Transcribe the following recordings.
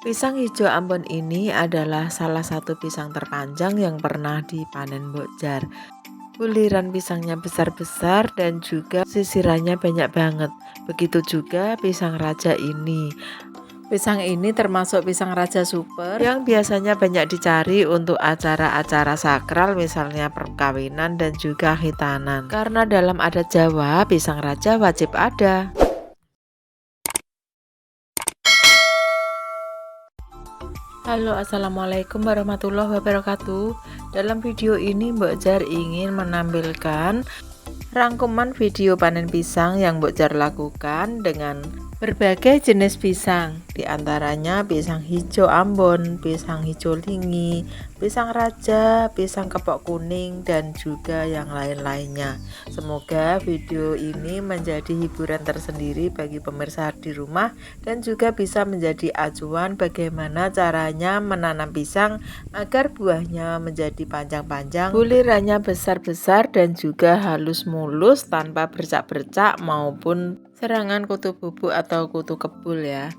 Pisang hijau Ambon ini adalah salah satu pisang terpanjang yang pernah dipanen Mbok Jar. Buliran pisangnya besar-besar dan juga sisirannya banyak banget. Begitu juga pisang raja ini. Pisang ini termasuk pisang raja super yang biasanya banyak dicari untuk acara-acara sakral, misalnya perkawinan dan juga khitanan. Karena dalam adat Jawa, pisang raja wajib ada. Halo, assalamualaikum warahmatullahi wabarakatuh. Dalam video ini Mbok Jar ingin menampilkan rangkuman video panen pisang yang Mbok Jar lakukan dengan berbagai jenis pisang, diantaranya pisang hijau Ambon, pisang hijau lingi, pisang raja, pisang kepok kuning, dan juga yang lain-lainnya. Semoga video ini menjadi hiburan tersendiri bagi pemirsa di rumah dan juga bisa menjadi acuan bagaimana caranya menanam pisang agar buahnya menjadi panjang-panjang, bulirannya besar-besar dan juga halus mulus tanpa bercak-bercak maupun serangan kutu bubuk atau kutu kebul ya.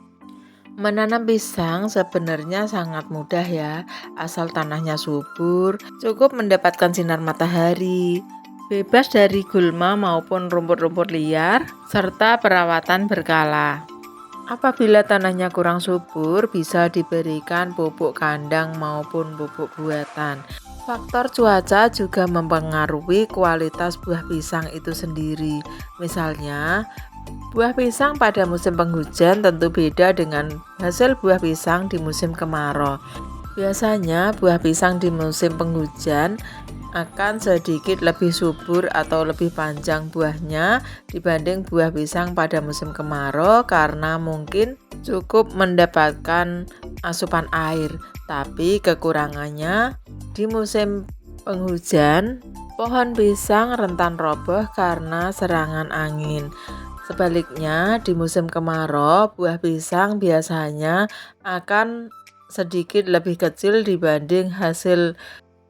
Menanam pisang sebenarnya sangat mudah ya, asal tanahnya subur, cukup mendapatkan sinar matahari, bebas dari gulma maupun rumput-rumput liar, serta perawatan berkala. Apabila tanahnya kurang subur, bisa diberikan pupuk kandang maupun pupuk buatan. Faktor cuaca juga mempengaruhi kualitas buah pisang itu sendiri. Misalnya, buah pisang pada musim penghujan tentu beda dengan hasil buah pisang di musim kemarau. Biasanya buah pisang di musim penghujan akan sedikit lebih subur atau lebih panjang buahnya dibanding buah pisang pada musim kemarau karena mungkin cukup mendapatkan asupan air. Tapi kekurangannya di musim penghujan, pohon pisang rentan roboh karena serangan angin. Sebaliknya, di musim kemarau, buah pisang biasanya akan sedikit lebih kecil dibanding hasil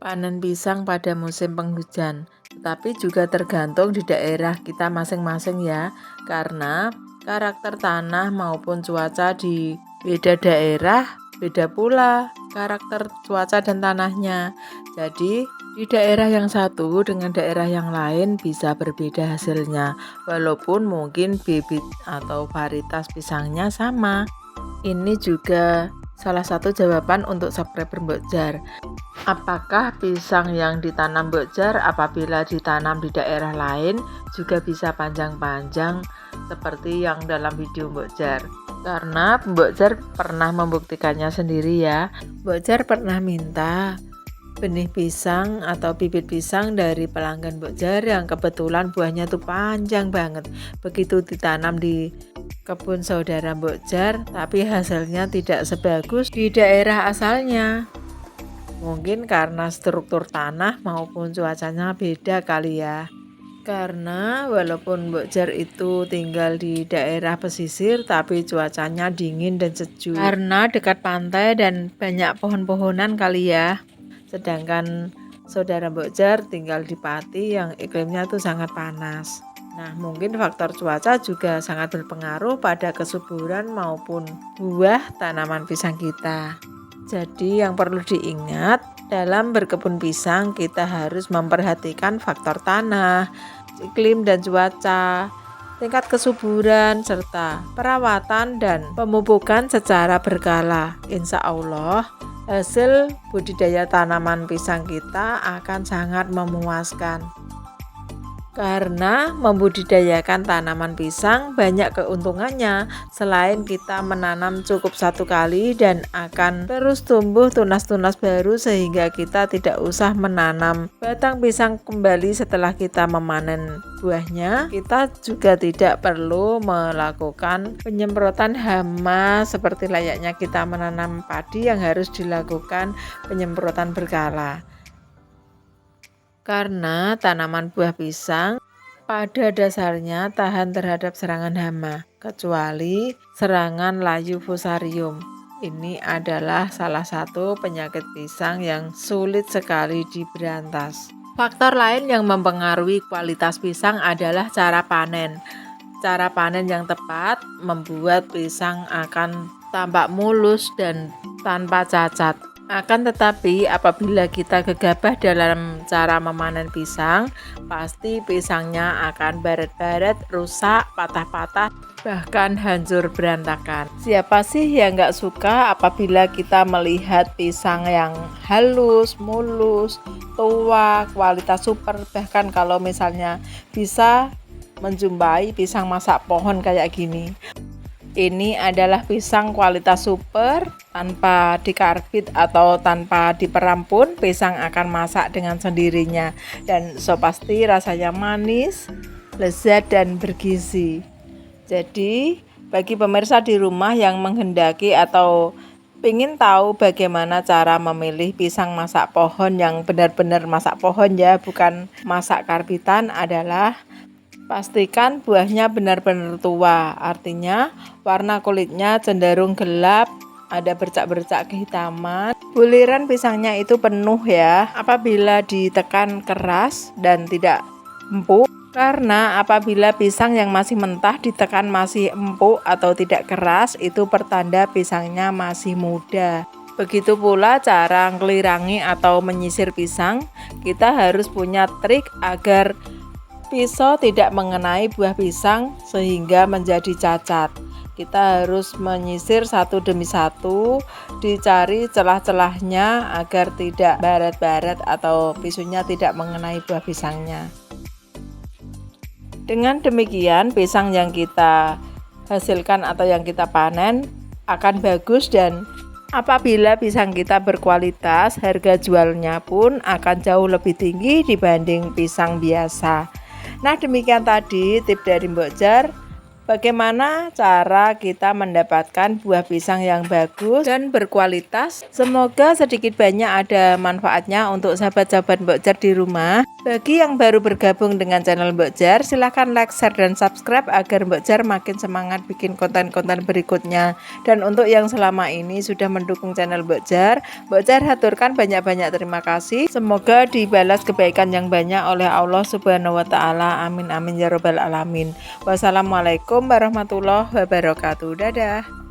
panen pisang pada musim penghujan. Tetapi juga tergantung di daerah kita masing-masing ya, karena karakter tanah maupun cuaca di beda daerah beda pula karakter cuaca dan tanahnya. Jadi di daerah yang satu dengan daerah yang lain bisa berbeda hasilnya, walaupun mungkin bibit atau varietas pisangnya sama. Ini juga salah satu jawaban untuk subscriber Mbok Jar. Apakah pisang yang ditanam Mbok Jar apabila ditanam di daerah lain juga bisa panjang-panjang seperti yang dalam video Mbok Jar? Karena Mbok Jar pernah membuktikannya sendiri ya. Mbok Jar pernah minta benih pisang atau bibit pisang dari pelanggan Mbok Jar yang kebetulan buahnya tuh panjang banget. Begitu ditanam di kebun saudara Mbok Jar, tapi hasilnya tidak sebagus di daerah asalnya. Mungkin karena struktur tanah maupun cuacanya beda kali ya. Karena walaupun Mbok Jar itu tinggal di daerah pesisir, tapi cuacanya dingin dan sejuk. Karena dekat pantai dan banyak pohon-pohonan kali ya. Sedangkan saudara Mbok Jar tinggal di Pati yang iklimnya tuh sangat panas. Nah, mungkin faktor cuaca juga sangat berpengaruh pada kesuburan maupun buah tanaman pisang kita. Jadi yang perlu diingat dalam berkebun pisang kita harus memperhatikan faktor tanah, iklim dan cuaca, tingkat kesuburan, serta perawatan dan pemupukan secara berkala. Insya Allah hasil budidaya tanaman pisang kita akan sangat memuaskan. Karena membudidayakan tanaman pisang banyak keuntungannya. Selain kita menanam cukup satu kali dan akan terus tumbuh tunas-tunas baru sehingga kita tidak usah menanam batang pisang kembali setelah kita memanen buahnya. Kita juga tidak perlu melakukan penyemprotan hama seperti layaknya kita menanam padi yang harus dilakukan penyemprotan berkala. Karena tanaman buah pisang pada dasarnya tahan terhadap serangan hama, kecuali serangan layu fusarium. Ini adalah salah satu penyakit pisang yang sulit sekali diberantas. Faktor lain yang mempengaruhi kualitas pisang adalah cara panen. Cara panen yang tepat membuat pisang akan tampak mulus dan tanpa cacat. Akan tetapi apabila kita gegabah dalam cara memanen pisang, pasti pisangnya akan baret-baret, rusak, patah-patah, bahkan hancur berantakan. Siapa sih yang nggak suka apabila kita melihat pisang yang halus, mulus, tua, kualitas super, bahkan kalau misalnya bisa menjumpai pisang masak pohon kayak gini. Ini adalah pisang kualitas super, tanpa dikarbit atau tanpa diperam pun pisang akan masak dengan sendirinya, dan so pasti rasanya manis, lezat dan bergizi. Jadi bagi pemirsa di rumah yang menghendaki atau ingin tahu bagaimana cara memilih pisang masak pohon yang benar-benar masak pohon ya, bukan masak karbitan, adalah pastikan buahnya benar-benar tua, artinya warna kulitnya cenderung gelap, ada bercak-bercak kehitaman. Buliran pisangnya itu penuh ya, apabila ditekan keras dan tidak empuk. Karena apabila pisang yang masih mentah ditekan masih empuk atau tidak keras, itu pertanda pisangnya masih muda. Begitu pula cara ngelirangi atau menyisir pisang, kita harus punya trik agar pisau tidak mengenai buah pisang sehingga menjadi cacat. Kita harus menyisir satu demi satu, dicari celah-celahnya agar tidak baret-baret atau pisunya tidak mengenai buah pisangnya. Dengan demikian pisang yang kita hasilkan atau yang kita panen akan bagus, dan apabila pisang kita berkualitas, harga jualnya pun akan jauh lebih tinggi dibanding pisang biasa. Nah, demikian tadi tips dari Mbok Jar, bagaimana cara kita mendapatkan buah pisang yang bagus dan berkualitas. Semoga sedikit banyak ada manfaatnya untuk sahabat-sahabat Mbok Jar di rumah. Bagi yang baru bergabung dengan channel Mbok Jar, silahkan like, share, dan subscribe agar Mbok Jar makin semangat bikin konten-konten berikutnya. Dan untuk yang selama ini sudah mendukung channel Mbok Jar haturkan banyak-banyak terima kasih. Semoga dibalas kebaikan yang banyak oleh Allah Subhanahu wa Ta'ala. Amin amin ya robbal alamin. Wassalamualaikum warahmatullahi wabarakatuh. Dadah.